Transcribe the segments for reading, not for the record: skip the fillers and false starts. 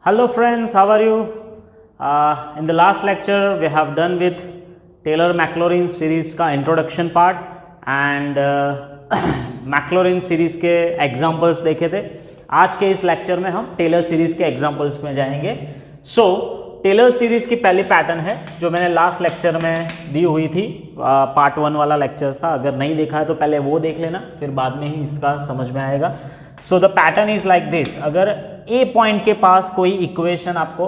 Hello friends, how are you? In the last lecture we have done with Taylor-Maclaurin series का introduction part and Maclaurin series के examples देखे थे. आज के इस लेक्चर में हम टेलर सीरीज के एग्जाम्पल्स में जाएंगे. टेलर सीरीज की पहली पैटर्न है जो मैंने लास्ट लेक्चर में दी हुई थी, पार्ट 1 वाला लेक्चर्स था. अगर नहीं देखा है तो पहले वो देख लेना, फिर बाद में ही इसका समझ में आएगा. The pattern is like this. अगर ए पॉइंट के पास कोई इक्वेशन आपको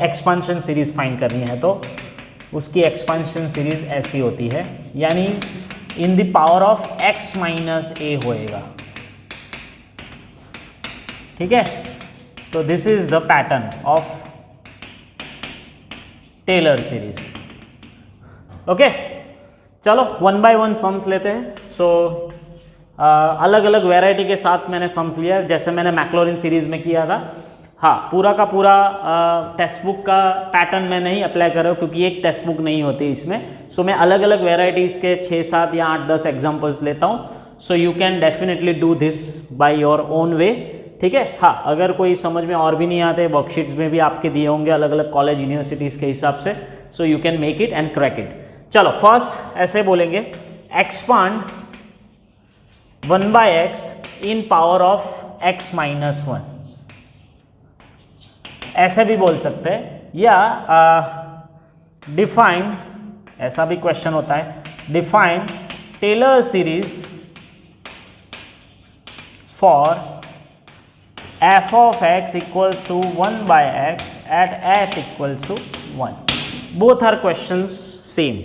एक्सपांशन सीरीज फाइंड करनी है तो उसकी एक्सपांशन सीरीज ऐसी होती है, यानी in the power of x minus a होएगा. ठीक है. So this is the pattern of Taylor series. Okay, चलो वन बाय वन सम्स लेते हैं. अलग अलग वैरायटी के साथ मैंने सम्स लिया है, जैसे मैंने मैक्लॉरिन सीरीज में किया था. हाँ, पूरा का पूरा टेक्स्ट बुक का पैटर्न मैं नहीं अप्लाई कर रहा हूँ क्योंकि एक टेक्स्ट बुक नहीं होती इसमें. मैं अलग अलग वेराइटीज़ के 6, 7 या 8, 10 एग्जाम्पल्स लेता हूँ. You can definitely do this by your own way. ठीक है. हाँ, अगर कोई समझ में और भी नहीं आते, वर्कशीट्स में भी आपके दिए होंगे अलग अलग कॉलेज यूनिवर्सिटीज़ के हिसाब से. You can make it and crack it. चलो फर्स्ट ऐसे बोलेंगे, expand 1 by x in power of x minus 1. ऐसे भी बोल सकते हैं, या डिफाइन, ऐसा भी क्वेश्चन होता है, define Taylor series for f of x equals to 1 by x at equals to 1. Both are questions same.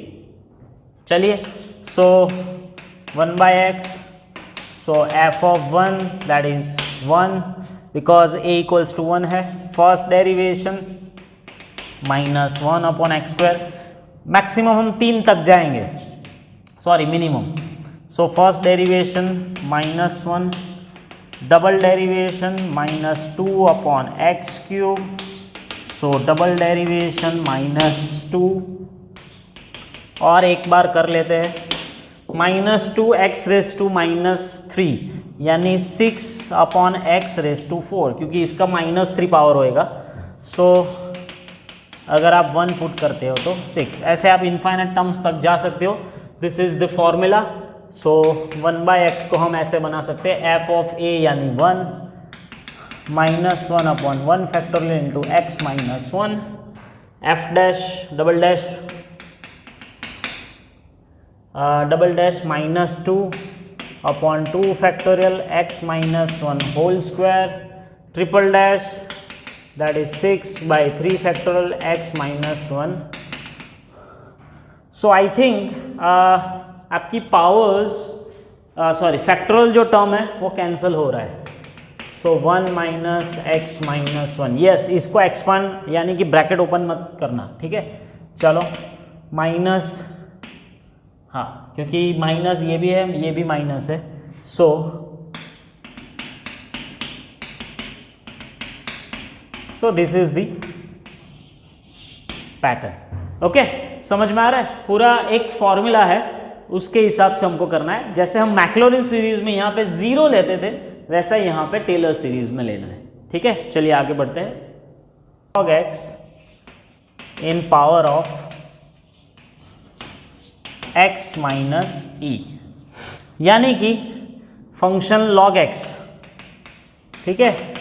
चलिए, 1 by x, f of 1 that is 1 because a equals to 1 है. First derivation minus 1 upon X square. Maximum हम 3 तक जाएंगे, minimum. First derivation minus 1, double derivation minus 2 upon X cube. Double derivation minus 2, और एक बार कर लेते हैं minus 2 X raise to minus 3, यानी 6 अपॉन एक्स रेस टू 4, क्योंकि इसका माइनस 3 पावर होएगा. अगर आप 1 पुट करते हो तो 6. ऐसे आप इनफाइनाइट टर्म्स तक जा सकते हो. This is the formula. 1 by X को हम ऐसे बना सकते हैं, एफ ऑफ ए यानी 1 minus 1 upon 1 factorial into x minus 1, F dash double dash minus 2 upon 2 factorial X minus 1 whole square, triple dash that is 6 by 3 factorial X minus 1. I think आपकी powers factorial जो term है वो cancel हो रहा है. 1 minus X minus 1. Yes, इसको expand यानी कि ब्रैकेट ओपन मत करना. ठीक है. चलो माइनस, हाँ, क्योंकि माइनस ये भी है, ये भी माइनस है. This is the pattern. Okay, समझ में आ रहा है? पूरा एक फॉर्मूला है, उसके हिसाब से हमको करना है. जैसे हम मैक्लॉरिन सीरीज में यहाँ पे 0 लेते थे, वैसा यहाँ पे टेलर सीरीज में लेना है. ठीक है. चलिए आगे बढ़ते हैं. log x in power of x minus e, यानी कि फंक्शन log x. ठीक है.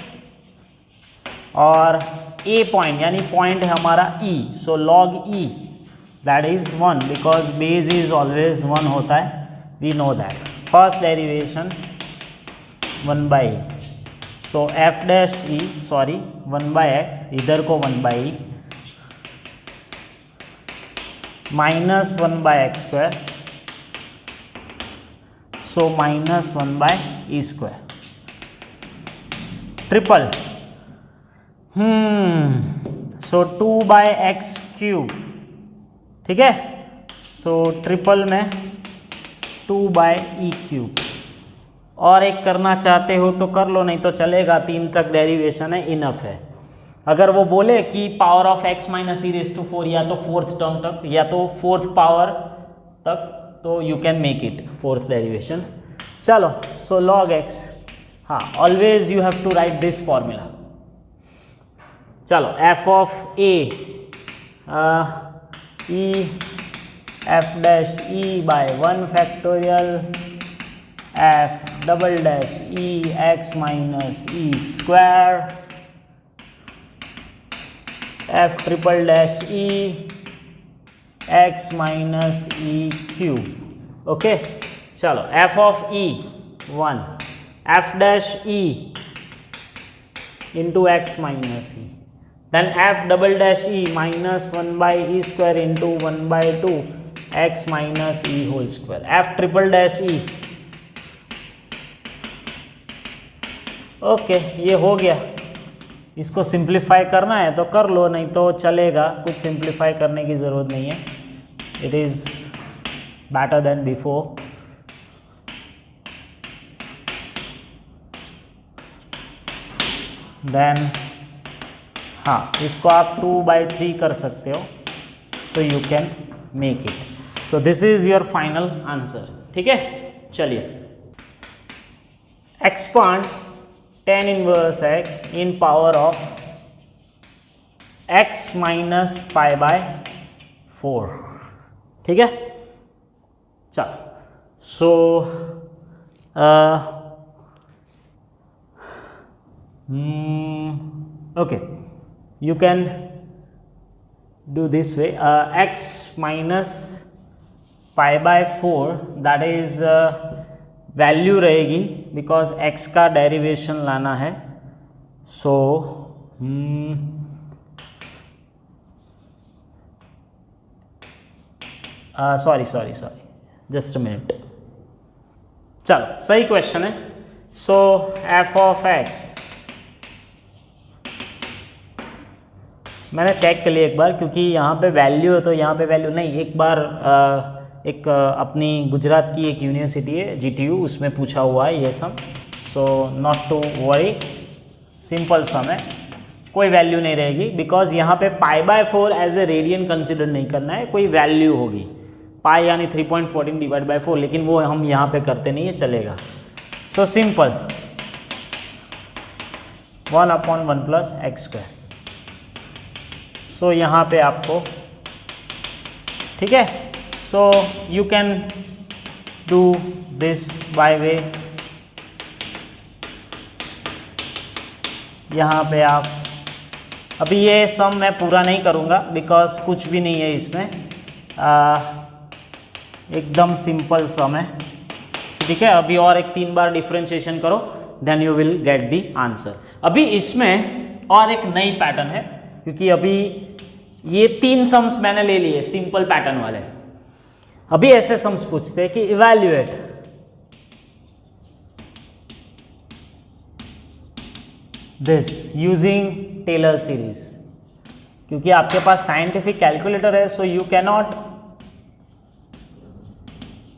और a पॉइंट, यानी पॉइंट है हमारा e. log e that is 1 because base is always 1 होता है, we know that. First derivation 1 by e. f dash e 1 by x, इधर को 1 by e minus 1 by X square, minus 1 by E square. Triple 2 by X cube. ठीक है. Triple में 2 bye E cube. और एक करना चाहते हो तो कर लो, नहीं तो चलेगा. 3 तक डेरिवेशन है, इनफ है. अगर वो बोले कि power of x minus E raise to 4, या तो 4th टर्म तक या तो 4th पावर तक, तो you can make it 4th derivation. चलो, log x, हाँ, always you have to write this formula. चलो f of a e f dash e by 1 factorial f double dash e x minus e square f triple dash e x minus e cube. Okay, चलो f of e 1 F dash e into x minus e, then f double dash e minus 1 by e square into 1 by 2 x minus e whole square f triple dash e। Okay, ये हो गया। इसको simplify करना है तो कर लो, नहीं तो चलेगा, कुछ सिंप्लीफाई करने की ज़रूरत नहीं है। It is better than before. Then हाँ, इसको आप 2/3 कर सकते हो, so you can make it. So this is your final answer. ठीक है, चलिए expand tan inverse x in power of x minus pi by 4। ठीक है, चलो so okay, you can do this way, x minus pi by 4 that is value रहेगी because x का derivation लाना है। So sorry just a minute. चलो सही question है। सो f ऑफ x मैंने चेक कर लिया एक बार, क्योंकि यहाँ पे वैल्यू है तो यहाँ पे वैल्यू नहीं। एक बार अपनी गुजरात की एक यूनिवर्सिटी है GTU, उसमें पूछा हुआ है ये sum. So not to worry, simple sum है, कोई वैल्यू नहीं रहेगी बिकॉज यहाँ पे pi by 4 as a radian consider नहीं करना है, कोई वैल्यू होगी पाई यानी 3.14 डिवाइड बाय 4, लेकिन वो हम यहाँ पे करते नहीं है, चलेगा। So simple 1/1 plus x square. So यहाँ पे आपको, ठीक है, so you can do this by way. यहाँ पे आप, अभी ये सम मैं पूरा नहीं करूँगा बिकॉज कुछ भी नहीं है इसमें, एकदम सिंपल सम है। ठीक है, अभी और एक 3 बार डिफरेंशिएशन करो, then you will get the answer. अभी इसमें और एक नई पैटर्न है, क्योंकि अभी ये 3 सम्स मैंने ले लिए सिंपल पैटर्न वाले। अभी ऐसे सम्स पूछते हैं कि evaluate this using Taylor series. क्योंकि आपके पास साइंटिफिक कैलकुलेटर है, so you can not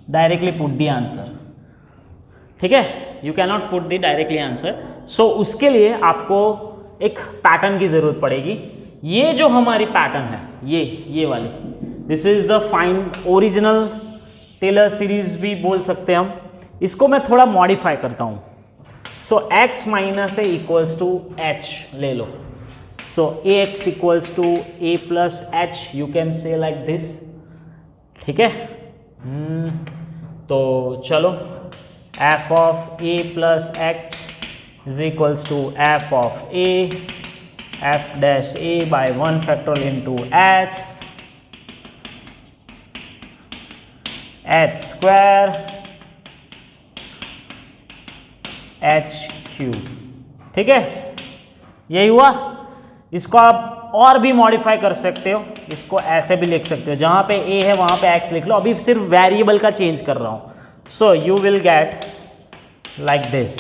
directly put the answer. ठीक है, you can not put the directly answer. So उसके लिए आपको एक पैटर्न की जरूरत पड़ेगी। ये जो हमारी पैटर्न है, ये वाली, this is the find original Taylor series भी बोल सकते हैं हम। इसको मैं थोड़ा मॉडिफाई करता हूँ। So x minus A equals to h ले लो। So ax equals to a plus h, you can say like this. ठीक है, तो चलो f of a plus h is equals to f of a f dash a by 1 factorial into h square h cube। ठीक है, यही हुआ। इसको आप और भी मॉडिफाई कर सकते हो, इसको ऐसे भी लिख सकते हो, जहां पे a है वहां पे x लिख लो। अभी सिर्फ वेरिएबल का चेंज कर रहा हूं। So you will get like this.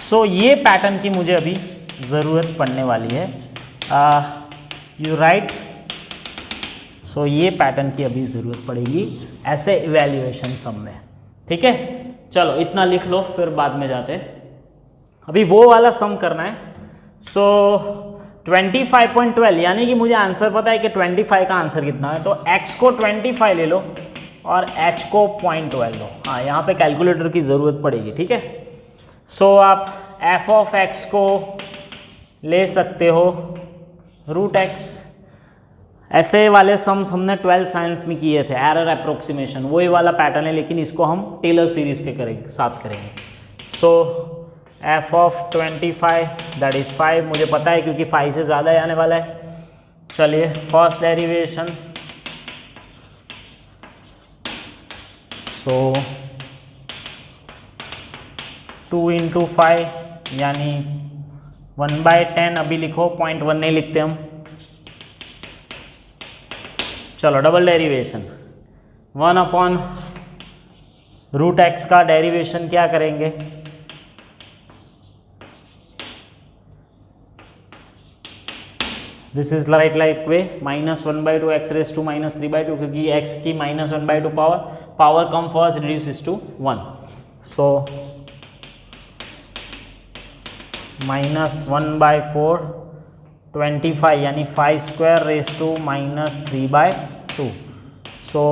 So ये पैटर्न की मुझे अभी ज़रूरत पड़ने वाली है। You right. सो ये पैटर्न की अभी ज़रूरत पड़ेगी ऐसे इवैल्यूएशन सम में। ठीक है, चलो इतना लिख लो, फिर बाद में जाते हैं। अभी वो वाला सम करना है। सो 25.12, यानी कि मुझे आंसर पता है कि 25 का आंसर कितना है, तो x को 25 ले लो और h को 0.12 लो। हाँ, यहाँ पे कैलकुलेटर की ज़रूरत पड़ेगी, ठीक है। सो आप f ऑफ x को ले सकते हो √x। ऐसे वाले सम्स हमने 12th साइंस में किए थे, एरर अप्रोक्सीमेशन, वही वाला पैटर्न है, लेकिन इसको हम टेलर सीरीज के साथ करेंगे। सो f ऑफ 25 दैट इज़ 5, मुझे पता है क्योंकि 5 से ज़्यादा ही आने वाला है। चलिए फर्स्ट डेरिवेशन, सो 2 × 5 यानी 1/10, अभी लिखो 0.1 नहीं लिखते हम। चलो डबल डेरिवेशन, 1/√x का डेरिवेशन क्या करेंगे, this is right like way, -1/2 x⁻³ क्योंकि x की -1/2 पावर कम फर्स्ट रिड्यूसेस टू 1, सो -1/4 25 यानी 5² सो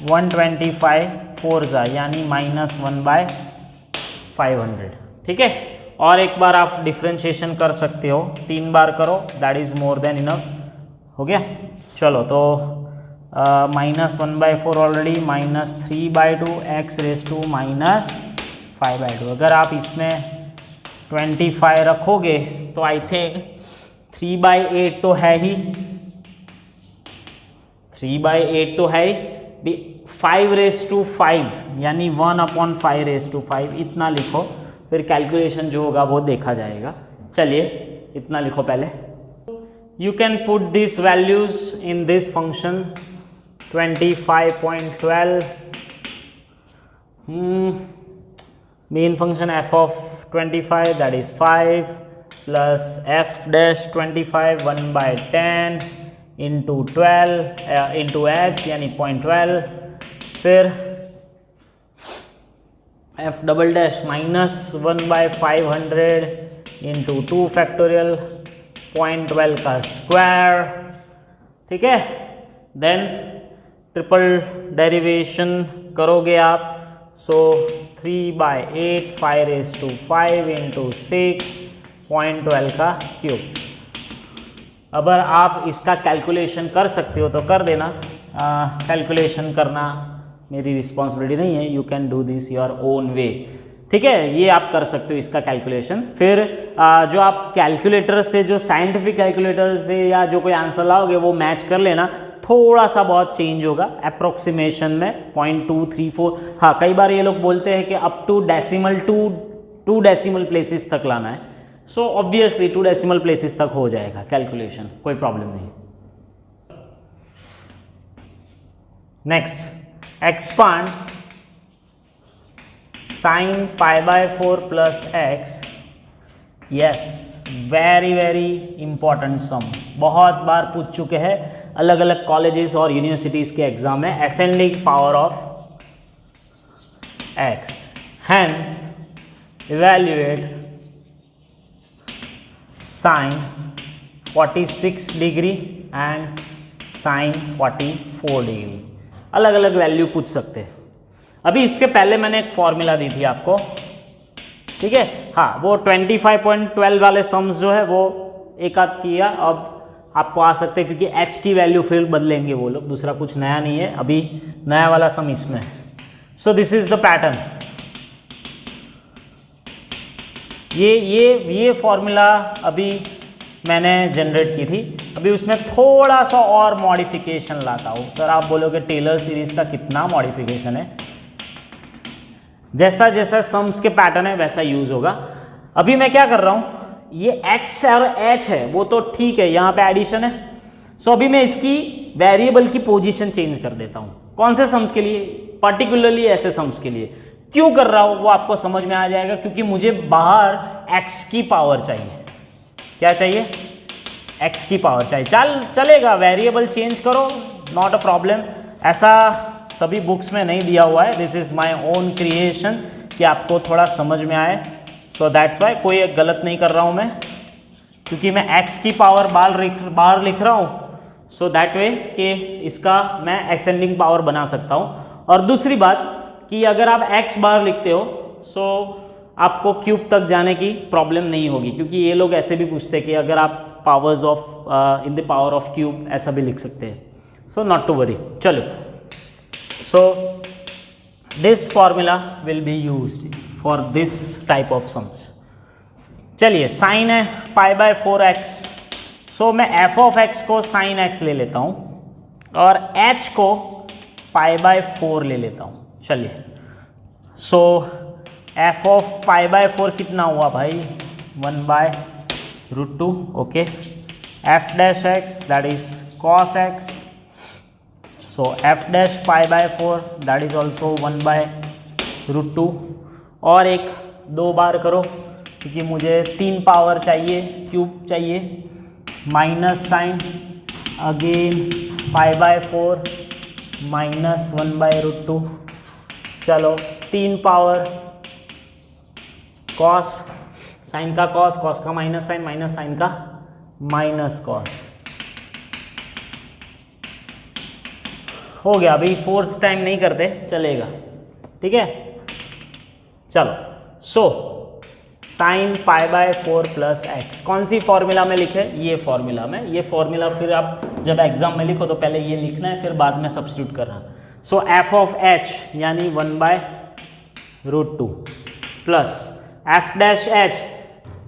125 4 यानी -1/500, ठीक है। और एक बार आप डिफ्रेंशिएशन कर सकते हो, 3 बार करो, that is more than enough, हो गया। चलो तो -1/4 ऑलरेडी, -3/2 x⁻⁻², अगर आप इसमें 25 रखोगे तो आई थिंक 3/8 तो है ही, 3/8 तो है ही, 5⁵5 यानी 1/5⁵5 इतना लिखो, फिर कैलकुलेशन जो होगा वो देखा जाएगा। चलिए इतना लिखो पहले। You can put this values in this function 25.12 main function f of 25 that is 5 plus f'25 1/10 into 12 into h यानी 0.12, फिर f" minus 1/500 into 2 factorial 0.12 का स्क्वायर, ठीक है। देन ट्रिपल डेरिवेशन करोगे आप, सो 3/8 5⁵5 into 6 0.12 का क्यूब। अगर आप इसका कैलकुलेशन कर सकते हो तो कर देना, कैलकुलेशन करना मेरी रिस्पॉन्सिबिलिटी नहीं है, you can do this your own way, ठीक है। ये आप कर सकते हो इसका कैलकुलेशन। फिर जो आप कैलकुलेटर से, जो साइंटिफिक कैलकुलेटर से या जो कोई आंसर लाओगे वो मैच कर लेना, थोड़ा सा बहुत चेंज होगा अप्रोक्सीमेशन में 0.234। हाँ, कई बार ये लोग बोलते हैं कि up to decimal 2 decimal places तक लाना है, सो ऑब्वियसली 2 डेसिमल प्लेसेस तक हो जाएगा कैलकुलेशन, कोई प्रॉब्लम नहीं। Next, expand sin π/4 plus x, yes very important sum, बहुत बार पूछ चुके हैं अलग अलग कॉलेजेस और यूनिवर्सिटीज के एग्जाम में, ascending power of x, hence evaluate sin 46 degree and sin 44 degree, अलग अलग वैल्यू पूछ सकते हैं। अभी इसके पहले मैंने एक फॉर्मूला दी थी आपको, ठीक है। हाँ, वो 25.12 वाले सम्स जो है वो एक आध किया, अब आपको आ सकते हैं क्योंकि h की वैल्यू फिर बदलेंगे वो लोग, दूसरा कुछ नया नहीं है, अभी नया वाला सम इसमें है। So this is the pattern, ये फॉर्मूला अभी मैंने जनरेट की थी, अभी उसमें थोड़ा सा और मॉडिफिकेशन लाता हूँ। सर आप बोलोगे टेलर सीरीज का कितना मॉडिफिकेशन है, जैसा जैसा सम्स के पैटर्न है वैसा यूज होगा। अभी मैं क्या कर रहा हूं, ये x और h है वो तो ठीक है, यहां पे एडिशन है, सो अभी मैं इसकी वेरिएबल की पोजीशन चेंज कर देता हूं। कौन से सम्स के लिए, पर्टिकुलरली ऐसे सम्स के लिए। क्यों कर रहा हूं वो आपको समझ में आ जाएगा, क्योंकि मुझे बाहर x की पावर चाहिए। क्या चाहिए, x की पावर चाहिए। चलेगा, वेरिएबल चेंज करो, नॉट अ प्रॉब्लम। ऐसा सभी बुक्स में नहीं दिया हुआ है, this is my own creation, कि आपको थोड़ा समझ में आए। सो दैट्स वाई कोई गलत नहीं कर रहा हूं मैं, क्योंकि मैं x की पावर बाहर लिख रहा हूं, सो दैट वे कि इसका मैं असेंडिंग पावर बना सकता हूँ। और दूसरी बात कि अगर आप x बार लिखते हो सो आपको क्यूब तक जाने की प्रॉब्लम नहीं होगी, क्योंकि ये लोग ऐसे भी पूछते हैं कि अगर आप powers of in the power of cube ऐसा भी लिख सकते हैं। So not to worry. चलो, so this formula will be used for this type of sums. चलिए, साइन है पाई बाय 4x, सो मैं एफ ऑफ एक्स को साइन एक्स ले लेता हूँ और h को पाई बाय 4 ले लेता हूँ। चलिए, सो एफ ऑफ पाई बाय 4 कितना हुआ भाई, 1/√2। Okay, F dash x that is cos x, so F dash pi by 4 that is also 1/√2। और एक 2 बार करो क्योंकि मुझे 3 पावर चाहिए, क्यूब चाहिए। Minus sine again pi by 4 minus 1/√2। चलो, 3 पावर कॉस, साइन का कॉस, कॉस का माइनस साइन का माइनस कॉस। हो गया। अभी 4th टाइम नहीं करते, चलेगा, ठीक है। चलो, so sine pi by 4 plus x कौन सी फॉर्मूला में लिखे, ये फॉर्मूला में। ये फॉर्मूला फिर आप जब एग्जाम में लिखो तो पहले ये लिखना है, फिर बाद में सब्स्टिट्यूट करना। सो एफ ऑफ एच यानी 1/√2 प्लस एफ डैश एच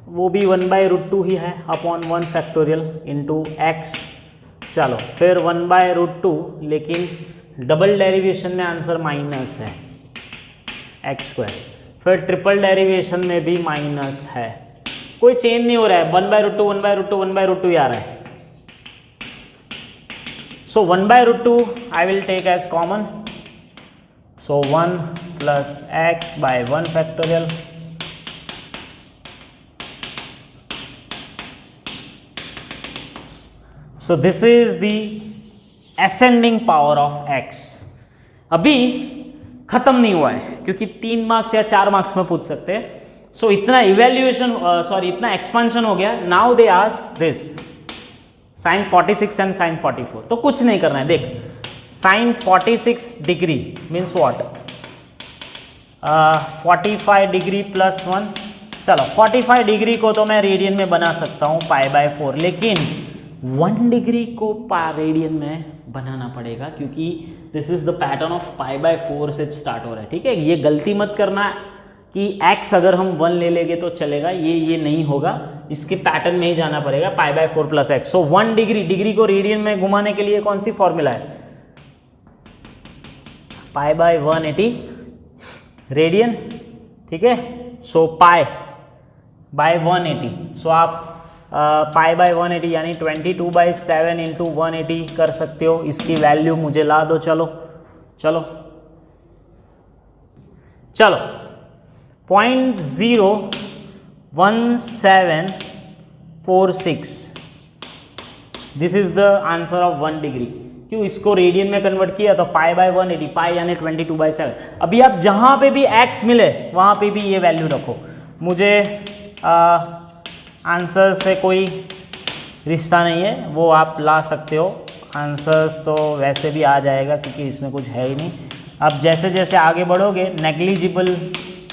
वो भी 1/√2 ही है अपॉन 1 फैक्टोरियल इंटू एक्स। चलो, फिर 1/√2, लेकिन डबल डेरिवेशन में आंसर माइनस है एक्स स्क्वायर। फिर ट्रिपल डेरिवेशन में भी माइनस है, कोई चेंज नहीं हो रहा है, 1/√2 1/√2 1/√2 ही आ रहा है। So 1/√2 I will take as common, so 1 plus X by 1 factorial so this is the ascending power of X. अभी खत्म नहीं हुआ है क्योंकि 3 मार्क्स या 4 मार्क्स में पूछ सकते हैं। सो इतना इवेल्युएशन इतना एक्सपेंशन हो गया। Now they ask this sine 46 and sine 44। तो कुछ नहीं करना है, देख sine 46 degree means what, 45 degree plus 1। चलो, 45 डिग्री को तो मैं रेडियन में बना सकता हूँ पाई बाय 4, लेकिन 1 डिग्री को रेडियन में बनाना पड़ेगा क्योंकि this is the pattern of pi by 4 से स्टार्ट हो रहा है, ठीक है। ये गलती मत करना कि x अगर हम 1 ले लेंगे तो चलेगा, ये नहीं होगा, इसके पैटर्न में ही जाना पड़ेगा पाई by 4 plus x. So 1 degree को रेडियन में घुमाने के लिए कौन सी फॉर्मूला है, पाई बाय 180 रेडियन, ठीक है। सो पाई बाय 180, सो आप पाई बाय 180 यानी 22/7 इंटू 180 कर सकते हो। इसकी वैल्यू मुझे ला दो। चलो 0.01746 this is the answer of 1 degree. क्यों इसको रेडियन में कन्वर्ट किया, तो पाई बाय 180, पाई यानी 22/7। अभी आप जहां पे भी x मिले वहां पे भी ये वैल्यू रखो। मुझे आंसर से कोई रिश्ता नहीं है, वो आप ला सकते हो। आंसर्स तो वैसे भी आ जाएगा क्योंकि इसमें कुछ है ही नहीं। अब जैसे जैसे आगे बढ़ोगे नेग्लिजिबल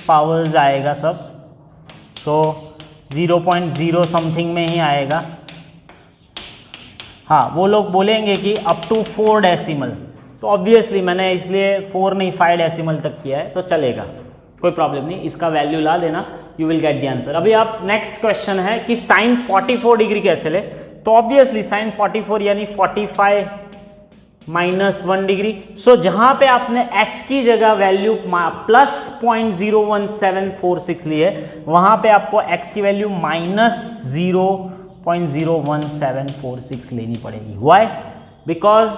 पावर्स आएगा सब, सो 0.0 समथिंग में ही आएगा। हाँ, वो लोग बोलेंगे कि अप टू 4 डेसिमल, तो ऑब्वियसली मैंने इसलिए 4 नहीं 5 डेसिमल तक किया है, तो चलेगा, कोई प्रॉब्लम नहीं। इसका वैल्यू ला देना, you will get the answer. अभी आप नेक्स्ट क्वेश्चन है कि साइन 44 डिग्री कैसे ले, तो ऑब्वियसली साइन 44 यानी 45 माइनस 1 डिग्री। सो जहां पे आपने x की जगह वैल्यू प्लस 0.01746 ली है, वहां पे आपको x की वैल्यू माइनस 0.01746 लेनी पड़ेगी। Why? Because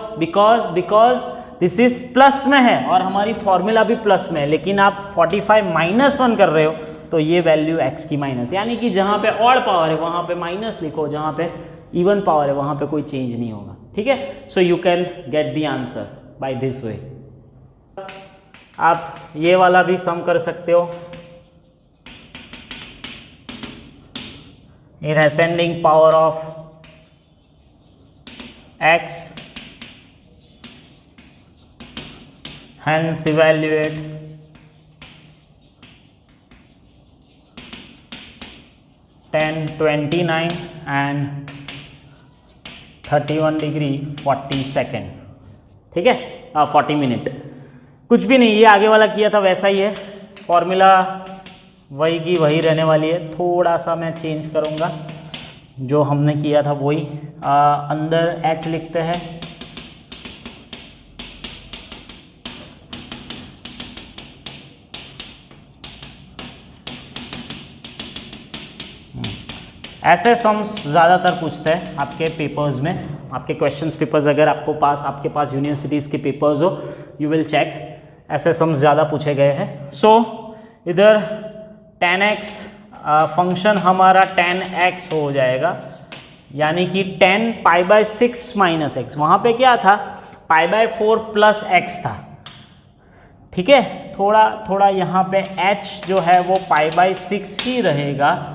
this is plus में है और हमारी फॉर्मूला भी प्लस में है, लेकिन आप 45 माइनस 1 कर रहे हो तो ये वैल्यू x की माइनस, यानी कि जहां पे ऑड पावर है वहां पे माइनस लिखो, जहां पे इवन पावर है वहां पे कोई चेंज नहीं होगा, ठीक है। So you can get the answer by this way. आप ये वाला भी सम कर सकते हो। In ascending power of x, hence evaluate tan 29 and 31 degree 40 second, ठीक है, 40 मिनट। कुछ भी नहीं, ये आगे वाला किया था वैसा ही है, फॉर्मूला वही की वही रहने वाली है, थोड़ा सा मैं चेंज करूँगा, जो हमने किया था वही। अंदर h लिखते हैं, ऐसे सम्स ज़्यादातर पूछते हैं आपके पेपर्स में, आपके क्वेश्चंस पेपर्स अगर आपके पास यूनिवर्सिटीज़ के पेपर्स हो, यू विल चेक, ऐसे सम्स ज़्यादा पूछे गए हैं। सो इधर tan x फंक्शन हमारा tan x हो जाएगा, यानी कि tan π/6 माइनस एक्स, वहाँ पे क्या था π/4 प्लस एक्स था, ठीक है। थोड़ा यहाँ पे h जो है वो π/6 ही रहेगा,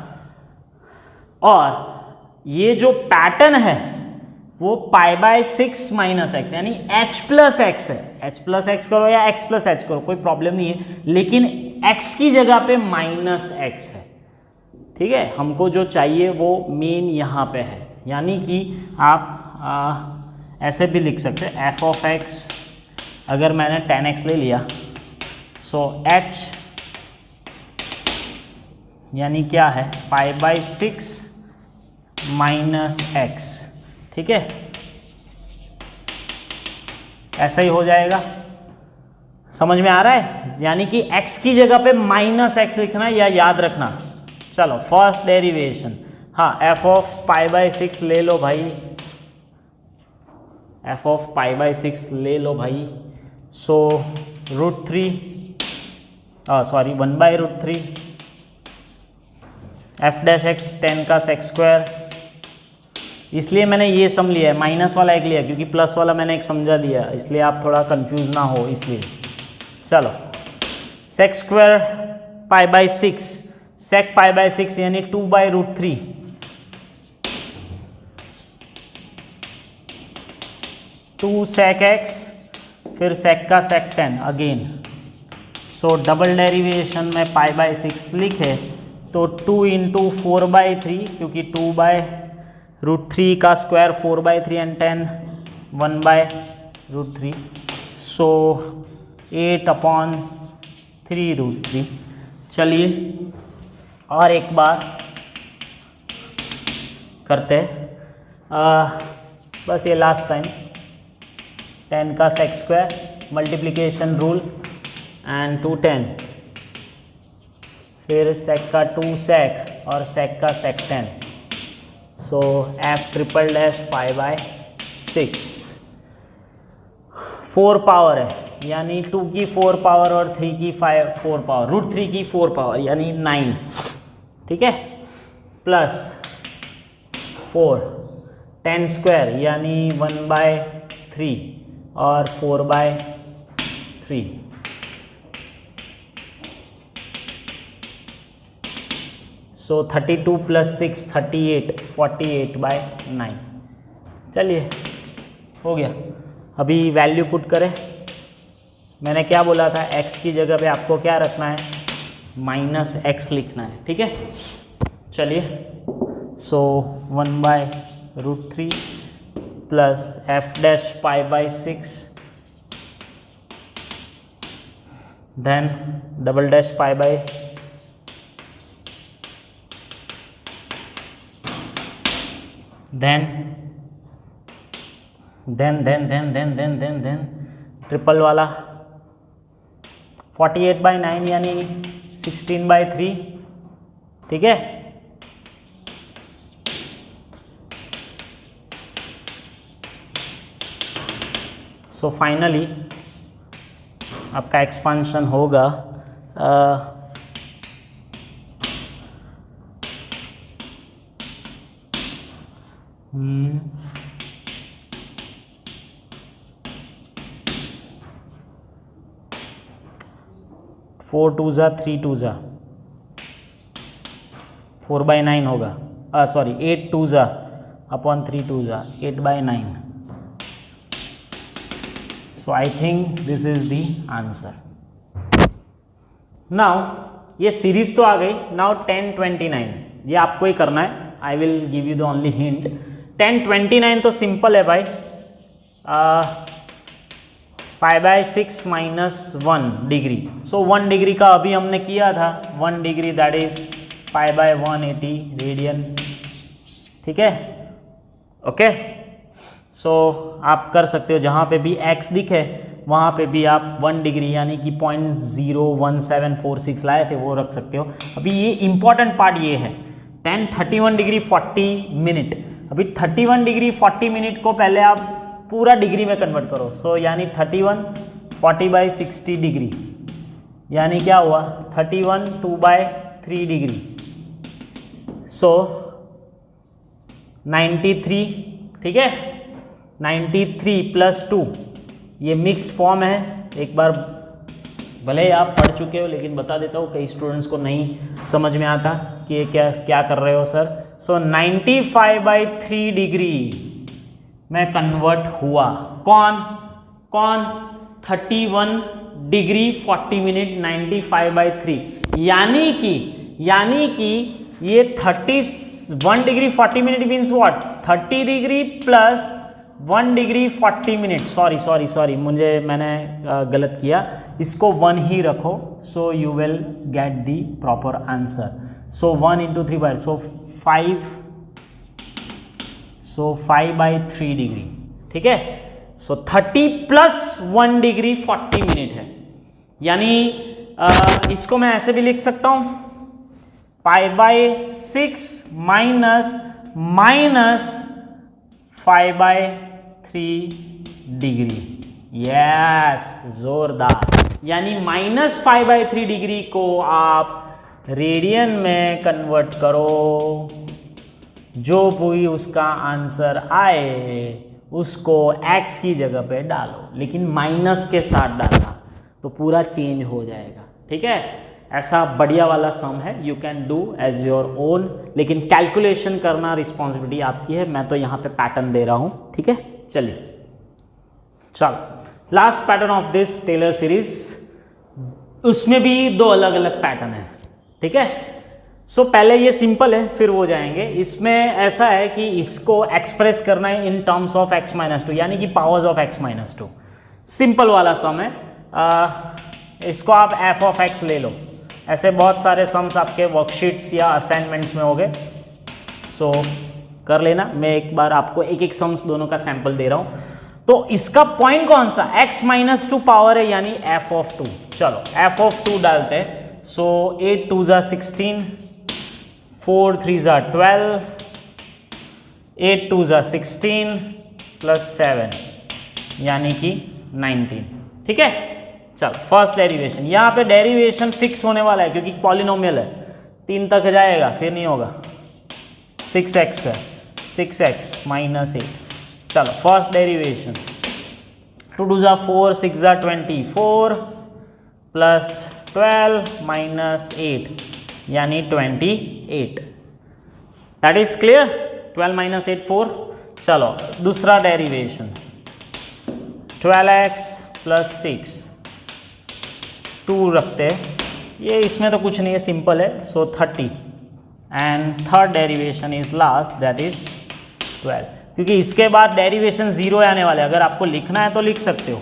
और ये जो पैटर्न है वो π/6 माइनस एक्स यानी h प्लस एक्स है। h प्लस एक्स करो या x प्लस h करो, कोई प्रॉब्लम नहीं है, लेकिन x की जगह पे माइनस एक्स है, ठीक है। हमको जो चाहिए वो मेन यहाँ पे है, यानी कि आप ऐसे भी लिख सकते हैं f ऑफ x, अगर मैंने tan x ले लिया, सो h यानी क्या है π/6 माइनस एक्स, ठीक है, ऐसा ही हो जाएगा। समझ में आ रहा है, यानी कि x की जगह पे माइनस एक्स लिखना या याद रखना। चलो फर्स्ट डेरिवेशन, हाँ f ऑफ π/6 ले लो भाई, f ऑफ π/6 ले लो भाई, सो √3 सॉरी 1/√3 f डैश एक्स 10 का सेक स्क्वायर, इसलिए मैंने ये सम लिया है, माइनस वाला एक लिया क्योंकि प्लस वाला मैंने एक समझा दिया, इसलिए आप थोड़ा कंफ्यूज ना हो इसलिए। चलो सेक स्क्वायर π/6, सेक π/6 यानी 2/√3, टू सेक एक्स फिर सेक का सेक 10 अगेन, सो डबल डेरिवेशन में π/6 लिखे तो 2 इंटू 4/3, क्योंकि 2/√3 का स्क्वायर 4/3 एंड 10 1/√3, सो 8/3√3। चलिए और एक बार करते हैं, बस ये लास्ट टाइम, 10 का sec square multiplication rule and 2 10, फिर सेक का 2 सेक और सेक का सेक 10, सो f ट्रिपल डैश π/6, 4 पावर है यानी 2 की 4 पावर और 3 की 4 पावर, √3 की 4 पावर यानी 9, ठीक है, प्लस 4 10 स्क्वायर यानी 1/3 और 4/3, सो 32 प्लस 6 38, 48/9। चलिए हो गया। अभी वैल्यू पुट करें, मैंने क्या बोला था, x की जगह पे आपको क्या रखना है, माइनस एक्स लिखना है, ठीक है। चलिए so 1/√3 plus f dash π/6 then double dash then triple वाला 48/9 यानी 16/3, ठीक है। सो फाइनली आपका एक्सपांशन होगा 4 2 3 2 4/9 होगा, sorry 8 2 upon 3 2 8/9, so I think this is the answer. Now ये सीरीज तो आ गई. नाउ 1029 ये आपको ही करना है. I will give you the only hint. 1029 तो सिंपल है भाई. पाई by 6 minus 1 degree. So 1 degree का अभी हमने किया था. 1 degree that is pi by 180 radian. ठीक है, ओके. सो आप कर सकते हो जहाँ पे भी x दिखे वहाँ पे भी आप 1 डिग्री यानी कि 0.01746 लाए थे वो रख सकते हो. अभी ये इंपॉर्टेंट पार्ट ये है 1031 डिग्री 40 मिनट. अभी 31 डिग्री 40 मिनट को पहले आप पूरा डिग्री में कन्वर्ट करो. सो यानी 31 40 बाई 60 डिग्री यानी क्या हुआ 31 2 बाय 3 डिग्री. सो 93. ठीक है, 93 प्लस 2 ये मिक्स्ड फॉर्म है. एक बार भले ही आप पढ़ चुके हो लेकिन बता देता हूँ कई स्टूडेंट्स को नहीं समझ में आता कि ये क्या कर रहे हो सर. सो 95 बाई 3 डिग्री में कन्वर्ट हुआ. कौन 31 डिग्री 40 मिनट 95 बाई 3 यानी कि ये 31 degree 40 minute means what 30 degree plus 1 degree 40 minute. Sorry मैंने गलत किया. इसको 1 ही रखो. So you will get the proper answer. So 1 into 3 by 5 by 3 degree. ठीक है, सो 30 प्लस 1 डिग्री 40 मिनट है. यानी इसको मैं ऐसे भी लिख सकता हूं pi by 6 minus 5 by 3 degree. Yes, जोरदार. यानी -5 बाय 3 डिग्री को आप रेडियन में कन्वर्ट करो. जो भी उसका आंसर आए उसको x की जगह पे डालो, लेकिन माइनस के साथ डालना तो पूरा चेंज हो जाएगा. ठीक है, ऐसा बढ़िया वाला सम है. You can do as your own, लेकिन कैलकुलेशन करना रिस्पॉन्सिबिलिटी आपकी है. मैं तो यहाँ पे पैटर्न दे रहा हूँ. ठीक है, चलिए चलो last pattern of this Taylor series. उसमें भी 2 अलग अलग पैटर्न है. ठीक है, सो पहले ये सिंपल है फिर वो जाएंगे. इसमें ऐसा है कि इसको एक्सप्रेस करना है इन टर्म्स ऑफ x-2 यानी कि पावर्स ऑफ x-2. सिंपल वाला सम है. इसको आप f ऑफ x ले लो. ऐसे बहुत सारे सम्स आपके वर्कशीट्स या असाइनमेंट्स में हो गए. सो कर लेना. मैं एक बार आपको एक सम्स दोनों का सैंपल दे रहा हूँ. तो इसका पॉइंट कौन सा x-2 पावर है यानी f ऑफ 2. चलो f ऑफ 2 डालते हैं. सो 8 2 ज़ा 16, 4 3 ज़ा 12, 8 2 ज़ा 16 प्लस 7 यानी कि 19. ठीक है, चलो फर्स्ट डेरिवेशन. यहाँ पे डेरिवेशन फिक्स होने वाला है क्योंकि पॉलिनोमियल है. 3 तक जाएगा फिर नहीं होगा. 6x² 6x minus 8. चलो फर्स्ट डेरिवेशन 2 2 ज़ा 4, 6 ज़ा 24 प्लस 12 माइनस 8 यानी 28. That is clear. 12 माइनस 8 4. चलो दूसरा डेरिवेशन 12x प्लस 6 2 रखते. ये इसमें तो कुछ नहीं है, सिंपल है. सो 30 and third derivation is last that is 12. क्योंकि इसके बाद डेरिवेशन 0 आने वाले. अगर आपको लिखना है तो लिख सकते हो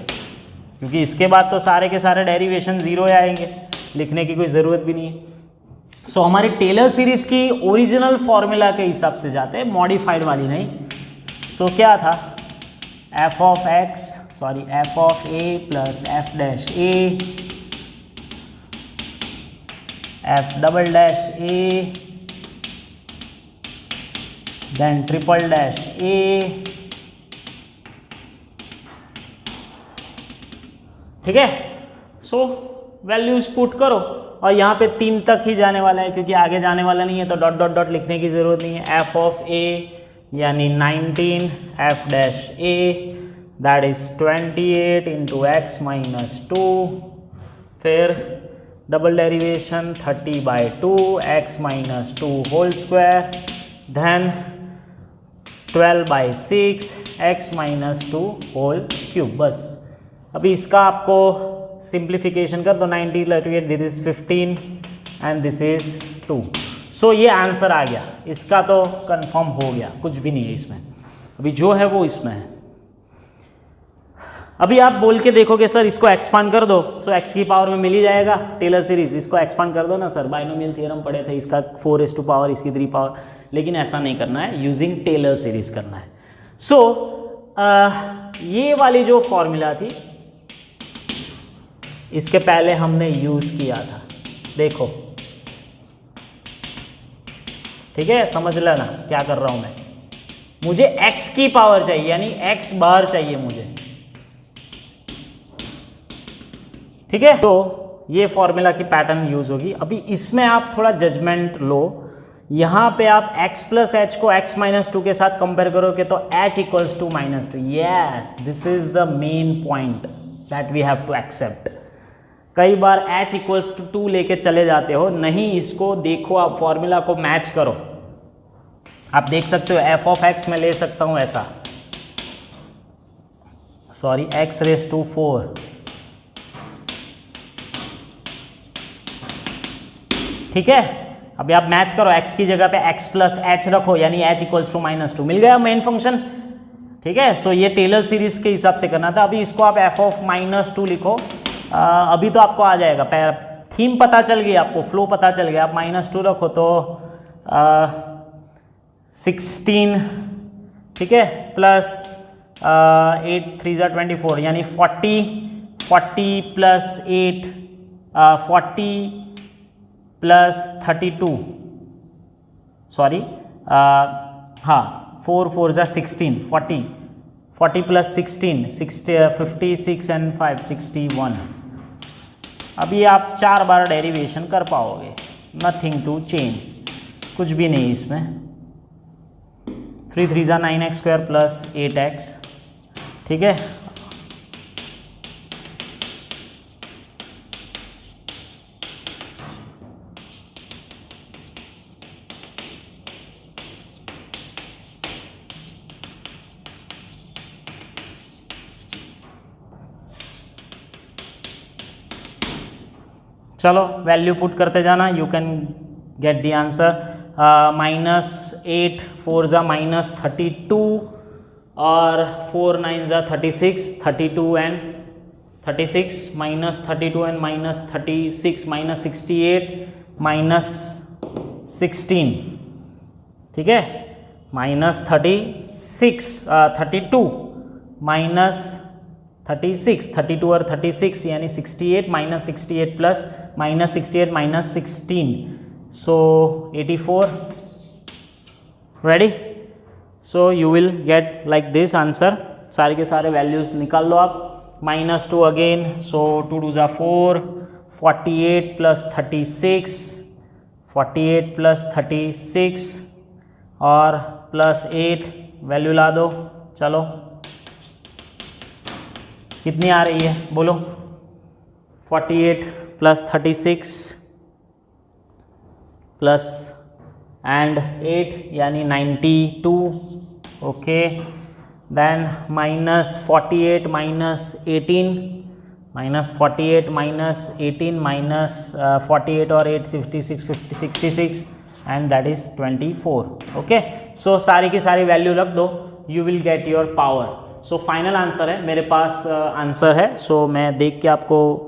क्योंकि इसके बाद तो सारे के सारे डेरिवेशन 0 आएंगे. लिखने की कोई ज़रूरत भी नहीं है. सो हमारी टेलर सीरीज की ओरिजिनल फॉर्मूला के हिसाब से जाते हैं, मॉडिफाइड वाली नहीं. सो क्या था f of a plus f dash a f double dash a then triple dash a ठीक है. सो वैल्यूज पुट करो और यहाँ पे 3 तक ही जाने वाला है क्योंकि आगे जाने वाला नहीं है तो डॉट डॉट डॉट लिखने की ज़रूरत नहीं है. f ऑफ a यानी 19 f dash a that is 28 into x minus 2. फिर double derivation 30 by 2 x minus 2 whole square then 12 by 6 x minus 2 whole cube. बस अभी इसका आपको सिंप्लीफिकेशन कर दो, 90 this is 15 and this is 2। So ये answer आ गया, इसका तो कंफर्म हो गया, कुछ भी नहीं है इसमें, अभी जो है वो इसमें है। अभी आप बोल के देखोगे सर इसको एक्सपांड कर दो, सो एक्स की पावर में मिल ही जाएगा टेलर सीरीज, इसको एक्सपांड कर दो ना सर, बाइनोमियल थ्योरम पढ़े थे, इसका 4 पावर इसकी 3 पावर, लेकिन ऐसा नहीं करना है, यूजिंग टेलर सीरीज करना है। सो ये वाली जो फॉर्मूला थी इसके पहले हमने यूज किया था, देखो ठीक है, समझ लेना क्या कर रहा हूं मैं। मुझे x की पावर चाहिए, यानी x बार चाहिए मुझे, ठीक है। तो ये फॉर्मूला की पैटर्न यूज होगी। अभी इसमें आप थोड़ा जजमेंट लो, यहां पे आप x प्लस एच को x माइनस 2 के साथ कंपेयर करोगे तो h equals to minus 2। Yes, this is the main point that we have to accept. कई बार h इक्वल्स टू 2 लेके चले जाते हो, नहीं, इसको देखो, आप फॉर्मूला को मैच करो। आप देख सकते हो f ऑफ x में ले सकता हूं ऐसा, सॉरी x रेस टू 4, ठीक है। अभी आप मैच करो, x की जगह पे x प्लस एच रखो, यानी h इक्वल्स टू माइनस 2, मिल गया मेन फंक्शन, ठीक है। सो ये टेलर सीरीज के हिसाब से करना था। अभी इसको आप f ऑफ माइनस 2 लिखो, अभी तो आपको आ जाएगा, थीम पता चल गई आपको, फ्लो पता चल गया। आप माइनस 2 रखो तो 16, ठीक है, प्लस 8 3 ज़ा 24, यानी 40 प्लस 8 40 प्लस 32, सॉरी हाँ 4 4 ज़ा 16, 40 प्लस 16 56 एंड 5 61। अभी आप 4 बार डेरिवेशन कर पाओगे, नथिंग टू चेंज, कुछ भी नहीं इसमें। 3 3 ज़ा 9x स्क्वायर प्लस 8x, ठीक है। चलो वैल्यू पुट करते जाना, you can get the answer. Minus 8 4 ज़ा माइनस 32 और 4 9 ज़ा 36, 32 and 36, minus 32 and minus 36, minus 68 minus 16, ठीक है, माइनस 32 माइनस 36, 32 और 36 यानी 68, minus 68 plus minus 68 minus 16, so 84। Ready? So you will get like this answer. सारे के सारे वैल्यूज निकाल लो आप। माइनस 2 अगेन, सो 2 2 ज़ा 4, 48 प्लस 36, 48 प्लस 36 और प्लस 8, वैल्यू ला दो। चलो कितनी आ रही है बोलो? 48 प्लस 36 प्लस एंड 8 यानी 92, okay. Then minus 48 minus 18, minus 48 minus 18 minus 48 और 8 66 and that is 24, okay. So सारी की सारी वैल्यू रख दो, you will get your power. So final answer है, मेरे पास आंसर है, सो मैं देख के आपको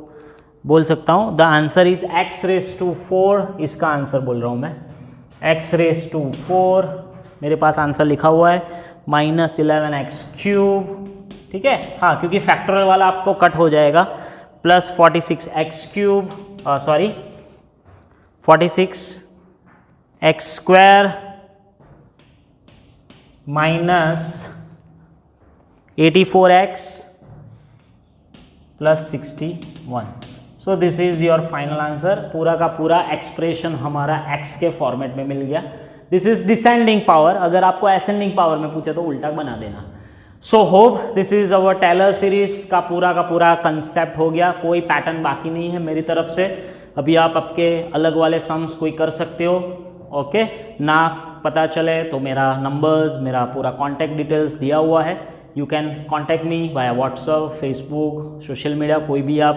बोल सकता हूँ। The answer is x raise to 4, इसका आंसर बोल रहा हूँ मैं, x रेस टू 4, मेरे पास आंसर लिखा हुआ है, माइनस 11x क्यूब, ठीक है। हाँ, क्योंकि फैक्टोरियल वाला आपको कट हो जाएगा, plus 46x cube, sorry 46x square minus 84x plus 61। So this is your final answer. पूरा का पूरा एक्सप्रेशन हमारा x के फॉर्मेट में मिल गया। दिस इज डिसेंडिंग पावर, अगर आपको असेंडिंग पावर में पूछे तो उल्टा बना देना। So hope this is our Taylor series का पूरा कंसेप्ट हो गया, कोई पैटर्न बाकी नहीं है मेरी तरफ से। अभी आप आपके अलग वाले सम्स कोई कर सकते हो, ओके। ना पता चले तो मेरा नंबर्स, मेरा पूरा कॉन्टैक्ट डिटेल्स दिया हुआ है, you can contact me by WhatsApp, Facebook, social media, कोई भी आप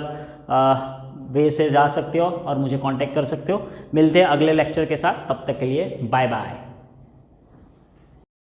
वे से जा सकते हो और मुझे कॉन्टैक्ट कर सकते हो। मिलते हैं अगले लेक्चर के साथ, तब तक के लिए बाय बाय।